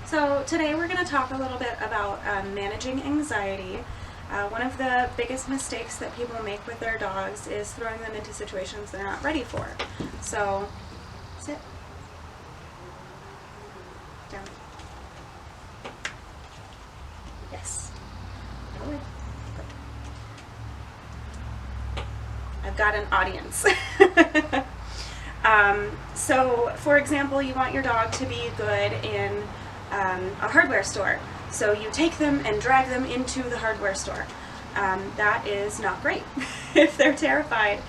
So today we're going to talk a little bit about managing anxiety. One of the biggest mistakes that people make with their dogs is throwing them into situations they're not ready for. So, sit. Down. Yes. Good. I've got an audience. So, for example, you want your dog to be good in a hardware store. So you take them and drag them into the hardware store. That is not great if they're terrified.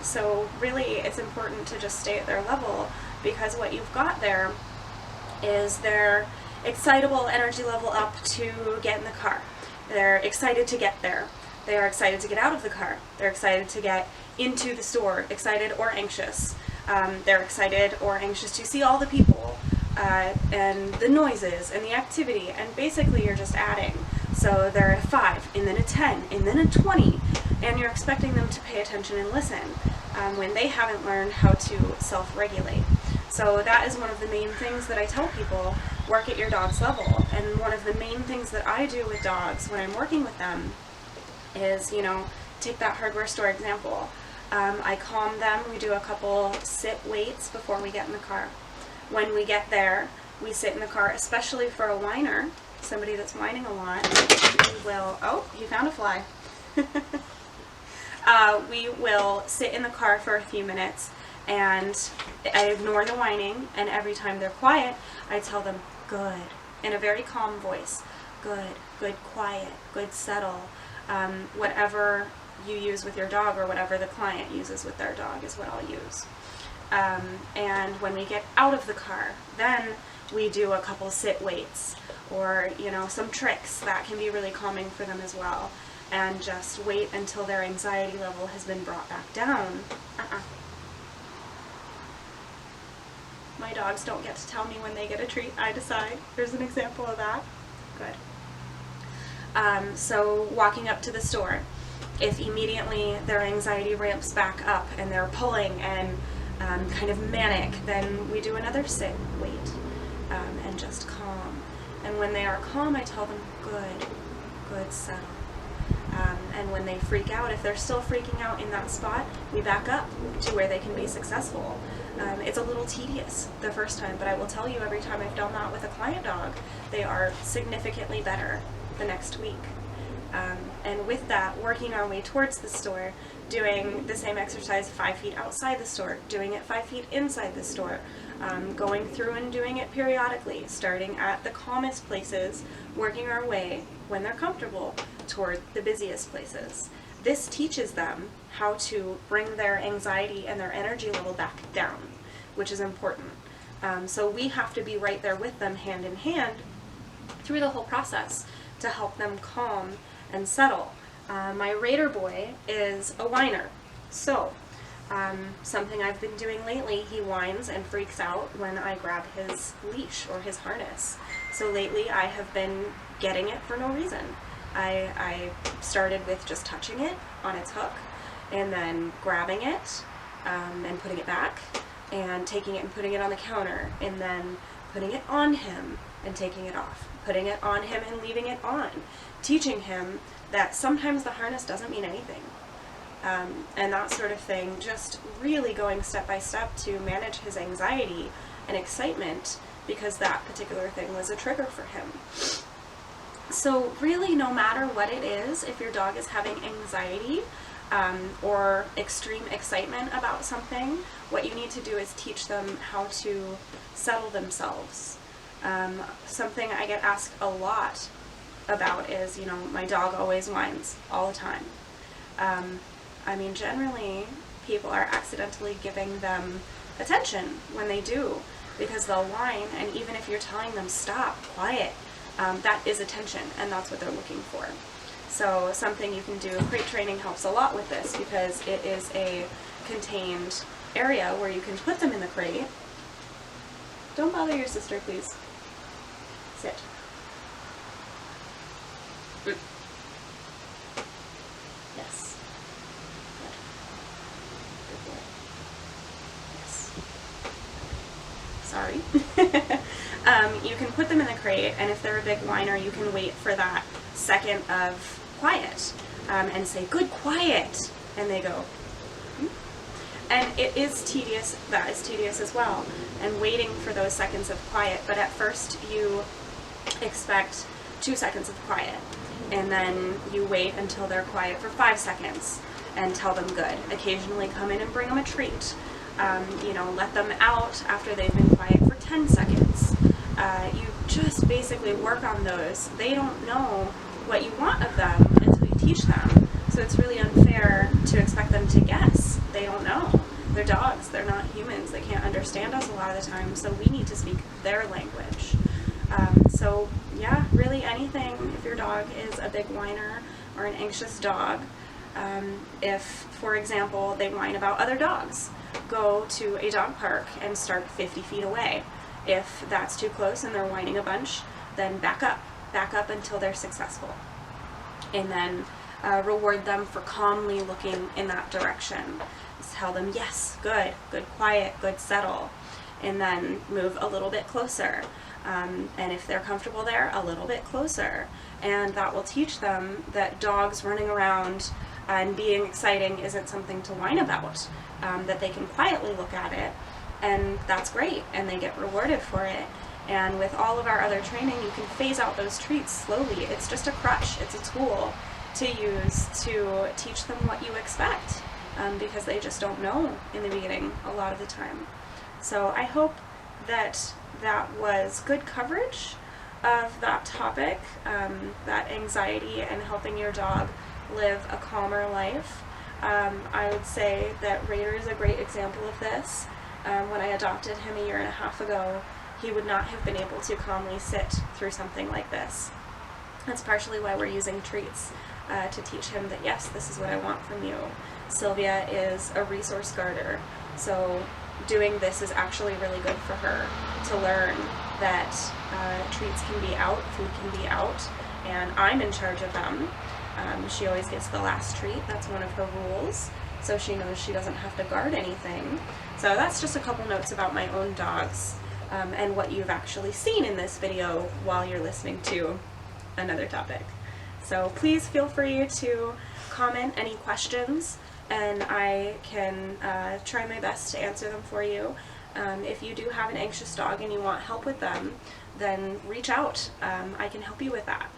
So really it's important to just stay at their level, because what you've got there is their excitable energy level up to get in the car. They're excited to get there. They are excited to get out of the car. They're excited to get into the store, excited or anxious. They're excited or anxious to see all the people and the noises and the activity, and basically you're just adding. So they're at a 5, and then a 10, and then a 20, and you're expecting them to pay attention and listen when they haven't learned how to self-regulate. So that is one of the main things that I tell people: work at your dog's level. And one of the main things that I do with dogs when I'm working with them is, take that hardware store example. I calm them. We do a couple sit waits before we get in the car. When we get there, we sit in the car, especially for a whiner, somebody that's whining a lot. We will, oh, he found a fly. We will sit in the car for a few minutes, and I ignore the whining, and every time they're quiet, I tell them, good, in a very calm voice. Good, good, quiet, good, settle. Whatever you use with your dog, or whatever the client uses with their dog, is what I'll use. And when we get out of the car, then we do a couple sit waits, or some tricks that can be really calming for them as well. And just wait until their anxiety level has been brought back down. My dogs don't get to tell me when they get a treat. I decide. Here's an example of that. Good. So walking up to the store, if immediately their anxiety ramps back up and they're pulling and kind of manic, then we do another sit, wait, and just calm. And when they are calm, I tell them, good, good, settle. And when they freak out, if they're still freaking out in that spot, we back up to where they can be successful. It's a little tedious the first time, but I will tell you, every time I've done that with a client dog, they are significantly better the next week. And with that, working our way towards the store, doing the same exercise 5 feet outside the store, doing it 5 feet inside the store, going through and doing it periodically, starting at the calmest places, working our way, when they're comfortable, toward the busiest places. This teaches them how to bring their anxiety and their energy level back down, which is important. So we have to be right there with them, hand in hand, through the whole process, to help them calm and settle. My Raider boy is a whiner. So something I've been doing lately, he whines and freaks out when I grab his leash or his harness. So lately I have been getting it for no reason. I started with just touching it on its hook, and then grabbing it and putting it back, and taking it and putting it on the counter, and then putting it on him and taking it off, putting it on him and leaving it on, teaching him that sometimes the harness doesn't mean anything, and that sort of thing, just really going step by step to manage his anxiety and excitement, because that particular thing was a trigger for him. So really, no matter what it is, if your dog is having anxiety or extreme excitement about something, what you need to do is teach them how to settle themselves. Something I get asked a lot about is, my dog always whines all the time. I mean, generally, people are accidentally giving them attention when they do, because they'll whine, and even if you're telling them stop, quiet, that is attention, and that's what they're looking for. So something you can do, crate training helps a lot with this, because it is a contained area where you can put them in the crate. Don't bother your sister, please. Sit. Yes. Good. Good boy. Yes. Sorry. You can put them in the crate, and if they're a big whiner, you can wait for that second of quiet and say, "Good, quiet," and they go. And it is tedious, that is tedious as well, and waiting for those seconds of quiet. But at first you expect 2 seconds of quiet, and then you wait until they're quiet for 5 seconds and tell them good. Occasionally come in and bring them a treat. You know, let them out after they've been quiet for 10 seconds. You just basically work on those. They don't know what you want of them until you teach them. So it's really unfair to expect them to guess. They don't know. They're dogs. They're not humans. They can't understand us a lot of the time, so we need to speak their language. So yeah, really anything. If your dog is a big whiner or an anxious dog, if, for example, they whine about other dogs, go to a dog park and start 50 feet away. If that's too close and they're whining a bunch, then back up until they're successful. And then reward them for calmly looking in that direction. Just tell them, yes, good, quiet, good, settle. And then move a little bit closer. And if they're comfortable there, a little bit closer. And that will teach them that dogs running around and being exciting isn't something to whine about, that they can quietly look at it, and that's great, and they get rewarded for it. And with all of our other training, you can phase out those treats slowly. It's just a crutch, it's a tool to use to teach them what you expect, because they just don't know in the beginning a lot of the time. So I hope that that was good coverage of that topic, that anxiety and helping your dog live a calmer life. I would say that Raider is a great example of this. When I adopted him a year and a half ago, he would not have been able to calmly sit through something like this. That's partially why we're using treats, to teach him that yes, this is what I want from you. Sylvia is a resource guarder, so doing this is actually really good for her to learn that treats can be out, food can be out, and I'm in charge of them. She always gets the last treat. That's one of her rules, so she knows she doesn't have to guard anything. So that's just a couple notes about my own dogs, and what you've actually seen in this video while you're listening to another topic. So please feel free to comment any questions, and I can try my best to answer them for you. If you do have an anxious dog and you want help with them, then reach out. I can help you with that.